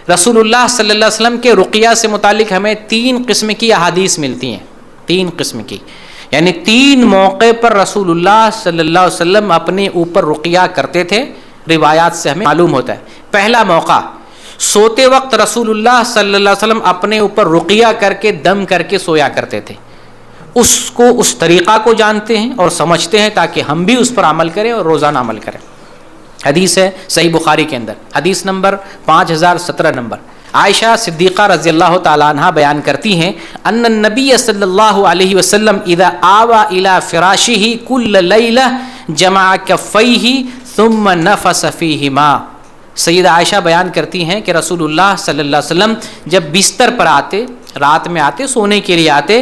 رسول اللہ صلی اللہ علیہ وسلم کے رقیہ سے متعلق ہمیں 3 قسم کی احادیث ملتی ہیں، 3 قسم کی، یعنی 3 موقع پر رسول اللہ صلی اللہ علیہ وسلم اپنے اوپر رقیہ کرتے تھے، روایات سے ہمیں معلوم ہوتا ہے۔ پہلا موقع، سوتے وقت رسول اللہ صلی اللہ علیہ وسلم اپنے اوپر رقیہ کر کے دم کر کے سویا کرتے تھے۔ اس طریقہ کو جانتے ہیں اور سمجھتے ہیں تاکہ ہم بھی اس پر عمل کریں اور روزانہ عمل کریں۔ حدیث ہے صحیح بخاری کے اندر، حدیث نمبر 5017 نمبر۔ عائشہ صدیقہ رضی اللہ تعالی عنہا بیان کرتی ہیں ان النبی صلی اللہ علیہ وسلم اذا آوى الى فراشہ كل لیلہ جمع کفیہ ثم نفس فیہما۔ سیدہ عائشہ بیان کرتی ہیں کہ رسول اللہ صلی اللہ علیہ وسلم جب بستر پر آتے، رات میں آتے، سونے کے لیے آتے،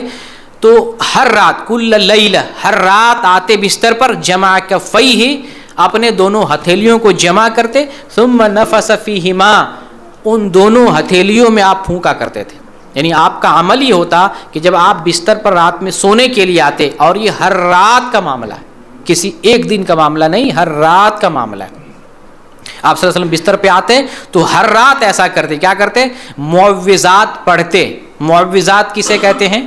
تو ہر رات، کل لیلہ، ہر رات آتے بستر پر، جمع کفیہ، اپنے دونوں ہتھیلیوں کو جمع کرتے، ثم نفس فیہما، ان دونوں ہتھیلیوں میں آپ پھونکا کرتے تھے۔ یعنی آپ کا عمل یہ ہوتا کہ جب آپ بستر پر رات میں سونے کے لیے آتے، اور یہ ہر رات کا معاملہ ہے، کسی ایک دن کا معاملہ نہیں، ہر رات کا معاملہ ہے۔ آپ صلی اللہ علیہ وسلم بستر پہ آتے تو ہر رات ایسا کرتے، کیا کرتے؟ معوذات پڑھتے۔ معوذات کسے کہتے ہیں؟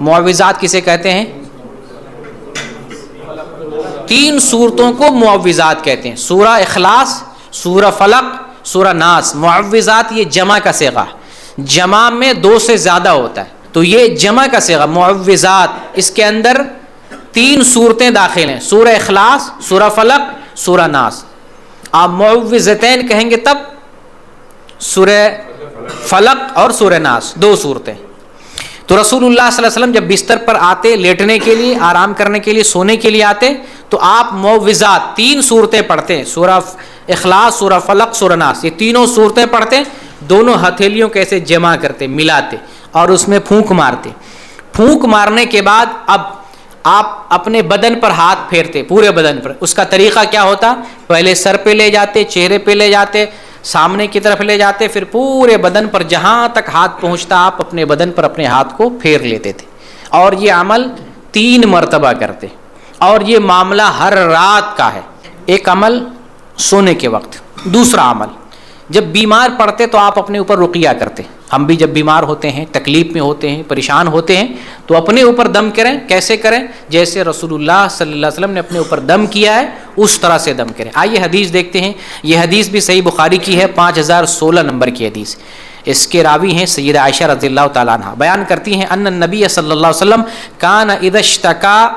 معوذات کسے کہتے ہیں؟ 3 سورتوں کو معوذات کہتے ہیں، سورہ اخلاص، سورہ فلق، سورہ ناس۔ معوذات یہ جمع کا صیغہ، جمع میں 2 سے زیادہ ہوتا ہے، تو یہ جمع کا صیغہ معوذات، اس کے اندر 3 سورتیں داخل ہیں، سورہ اخلاص، سورہ فلق، سورہ ناس۔ آپ معوذتین کہیں گے تب سورہ فلق اور سورہ ناس، 2 سورتیں۔ تو رسول اللہ صلی اللہ علیہ وسلم جب بستر پر آتے، لیٹنے کے لیے، آرام کرنے کے لیے، سونے کے لیے آتے، تو آپ معوذات 3 سورتیں پڑھتے ہیں، سورہ اخلاص، سورہ فلق، سورہ ناس، یہ تینوں سورتیں پڑھتے، دونوں ہتھیلیوں کو ایسے جمع کرتے، ملاتے اور اس میں پھونک مارتے۔ پھونک مارنے کے بعد اب آپ اپنے بدن پر ہاتھ پھیرتے، پورے بدن پر۔ اس کا طریقہ کیا ہوتا؟ پہلے سر پہ لے جاتے، چہرے پہ لے جاتے، سامنے کی طرف لے جاتے، پھر پورے بدن پر جہاں تک ہاتھ پہنچتا آپ اپنے بدن پر اپنے ہاتھ کو پھیر لیتے تھے، اور یہ عمل 3 مرتبہ کرتے، اور یہ معاملہ ہر رات کا ہے۔ ایک عمل سونے کے وقت، دوسرا عمل جب بیمار پڑتے تو آپ اپنے اوپر رقیہ کرتے۔ ہم بھی جب بیمار ہوتے ہیں، تکلیف میں ہوتے ہیں، پریشان ہوتے ہیں، تو اپنے اوپر دم کریں۔ کیسے کریں؟ جیسے رسول اللہ صلی اللہ علیہ وسلم نے اپنے اوپر دم کیا ہے اس طرح سے دم کریں۔ آئیے حدیث دیکھتے ہیں۔ یہ حدیث بھی صحیح بخاری کی ہے، 5016 نمبر کی حدیث۔ اس کے راوی ہیں سیدہ عائشہ رضی اللہ تعالیٰ عنہ، بیان کرتی ہیں ان النبی صلی اللہ علیہ وسلم کان اذا اشتکا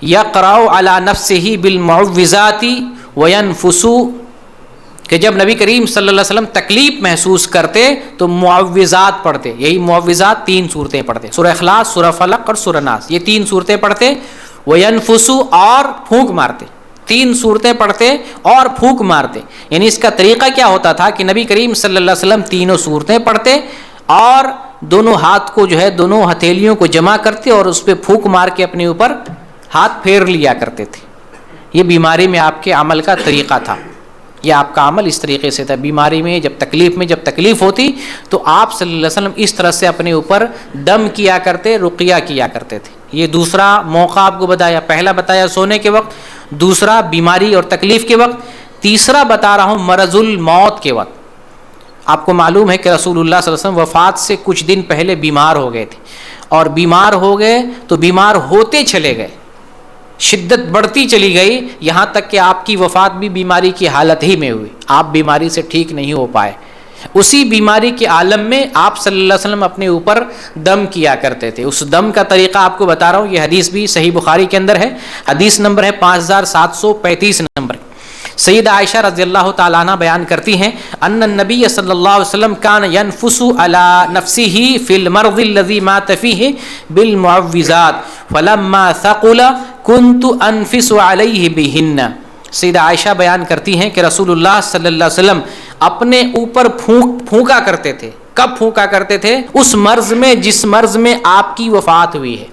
یقرأ علی نفسہ بالمعوذات وینفس، کہ جب نبی کریم صلی اللہ علیہ وسلم تکلیف محسوس کرتے تو معوذات پڑھتے۔ یہی معوذات 3 سورتیں پڑھتے، سورہ اخلاص، سورہ فلق اور سورہ ناس، یہ 3 سورتیں پڑھتے۔ وینفس، اور پھونک مارتے، 3 سورتیں پڑھتے اور پھونک مارتے۔ یعنی اس کا طریقہ کیا ہوتا تھا کہ نبی کریم صلی اللہ علیہ وسلم تینوں سورتیں پڑھتے اور دونوں ہاتھ کو جو ہے، دونوں ہتھیلیوں کو جمع کرتے اور اس پہ پھونک مار کے اپنے اوپر ہاتھ پھیر لیا کرتے تھے۔ یہ بیماری میں آپ کے عمل کا طریقہ تھا، یہ آپ کا عمل اس طریقے سے تھا۔ بیماری میں جب تکلیف ہوتی تو آپ صلی اللہ علیہ وسلم اس طرح سے اپنے اوپر دم کیا کرتے، رقیہ کیا کرتے تھے۔ یہ دوسرا موقع آپ کو بتایا، پہلا بتایا سونے کے وقت، دوسرا بیماری اور تکلیف کے وقت، تیسرا بتا رہا ہوں مرض الموت کے وقت۔ آپ کو معلوم ہے کہ رسول اللہ صلی اللہ علیہ وسلم وفات سے کچھ دن پہلے بیمار ہو گئے تھے، اور بیمار ہو گئے تو بیمار ہوتے چلے گئے، شدت بڑھتی چلی گئی، یہاں تک کہ آپ کی وفات بھی بیماری کی حالت ہی میں ہوئی، آپ بیماری سے ٹھیک نہیں ہو پائے۔ اسی بیماری کے عالم میں آپ صلی اللہ علیہ وسلم اپنے اوپر دم کیا کرتے تھے۔ اس دم کا طریقہ آپ کو بتا رہا ہوں، یہ حدیث بھی صحیح بخاری کے اندر ہے، حدیث نمبر ہے 5735 نمبر۔ سیدہ عائشہ رضی اللہ تعالیٰ عنہ بیان کرتی ہیں ان النبی صلی اللہ علیہ وسلم کان ینفس علی نفسہ فی المرض الذی مات فیہ بالمعوذات فلما ثقل کنت انفس علیہ بہن۔ سیدہ عائشہ بیان کرتی ہیں کہ رسول اللہ صلی اللہ علیہ وسلم اپنے اوپر پھونکا کرتے تھے۔ کب پھونکا کرتے تھے؟ اس مرض میں جس مرض میں آپ کی وفات ہوئی ہے،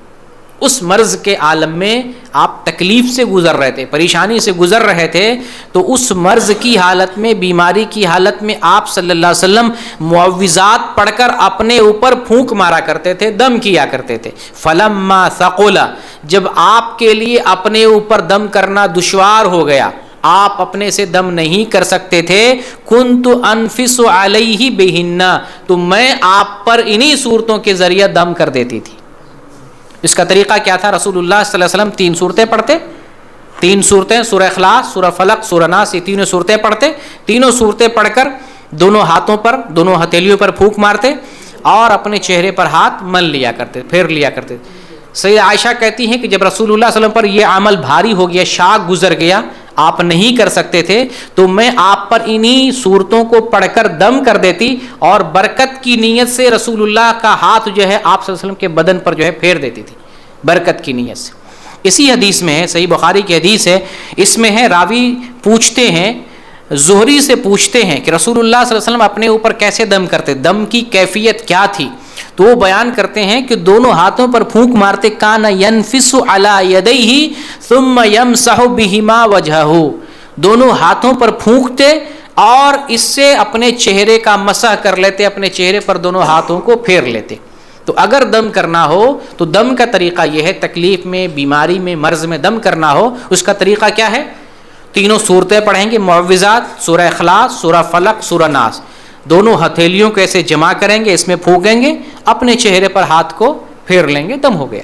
اس مرض کے عالم میں آپ تکلیف سے گزر رہے تھے، پریشانی سے گزر رہے تھے، تو اس مرض کی حالت میں، بیماری کی حالت میں آپ صلی اللہ علیہ وسلم معوذات پڑھ کر اپنے اوپر پھونک مارا کرتے تھے، دم کیا کرتے تھے۔ فلما ثقل، جب آپ کے لیے اپنے اوپر دم کرنا دشوار ہو گیا، آپ اپنے سے دم نہیں کر سکتے تھے، کنت انفس علیہ بہن، تو میں آپ پر انہی صورتوں کے ذریعے دم کر دیتی تھی۔ اس کا طریقہ کیا تھا؟ رسول اللہ صلی اللہ علیہ وسلم 3 صورتیں پڑھتے، 3 صورتیں، سورہ اخلاص، سورہ فلق، سورہ ناس، یہ تینوں صورتیں پڑھتے، تینوں صورتیں پڑھ کر دونوں ہاتھوں پر، دونوں ہتھیلیوں پر پھونک مارتے اور اپنے چہرے پر ہاتھ مل لیا کرتے، پھیر لیا کرتے۔ سیدہ عائشہ کہتی ہیں کہ جب رسول اللہ صلی اللہ علیہ وسلم پر یہ عمل بھاری ہو گیا، شاق گزر گیا، آپ نہیں کر سکتے تھے، تو میں آپ پر انہی صورتوں کو پڑھ کر دم کر دیتی اور برکت کی نیت سے رسول اللہ کا ہاتھ جو ہے آپ صلی اللہ علیہ وسلم کے بدن پر جو ہے پھیر دیتی تھی، برکت کی نیت سے۔ اسی حدیث میں ہے، صحیح بخاری کی حدیث ہے، اس میں ہے راوی پوچھتے ہیں، زہری سے پوچھتے ہیں کہ رسول اللہ صلی اللہ علیہ وسلم اپنے اوپر کیسے دم کرتے، دم کی کیفیت کیا تھی؟ تو وہ بیان کرتے ہیں کہ دونوں ہاتھوں پر پھونک مارتے، کان ینفس علی یدیہ ثم یمسح بہما وجہہ، دونوں ہاتھوں پر پھونکتے اور اس سے اپنے چہرے کا مسح کر لیتے، اپنے چہرے پر دونوں ہاتھوں کو پھیر لیتے۔ تو اگر دم کرنا ہو تو دم کا طریقہ یہ ہے، تکلیف میں، بیماری میں، مرض میں دم کرنا ہو، اس کا طریقہ کیا ہے؟ تینوں صورتیں پڑھیں گے، معوذات، سورہ اخلاص، سورہ فلق، سورہ ناس، دونوں ہتھیلیوں کو ایسے جمع کریں گے، اس میں پھونکیں گے، اپنے چہرے پر ہاتھ کو پھیر لیں گے، دم ہو گیا۔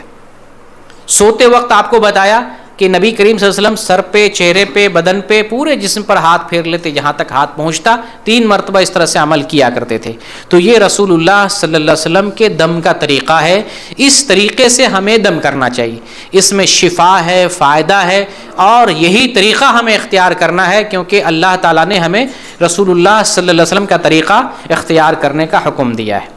سوتے وقت آپ کو بتایا کہ نبی کریم صلی اللہ علیہ وسلم سر پہ، چہرے پہ، بدن پہ، پورے جسم پر ہاتھ پھیر لیتے جہاں تک ہاتھ پہنچتا، 3 مرتبہ اس طرح سے عمل کیا کرتے تھے۔ تو یہ رسول اللہ صلی اللہ علیہ وسلم کے دم کا طریقہ ہے، اس طریقے سے ہمیں دم کرنا چاہیے، اس میں شفا ہے، فائدہ ہے، اور یہی طریقہ ہمیں اختیار کرنا ہے، کیونکہ اللہ تعالیٰ نے ہمیں رسول اللہ صلی اللہ علیہ وسلم کا طریقہ اختیار کرنے کا حکم دیا ہے۔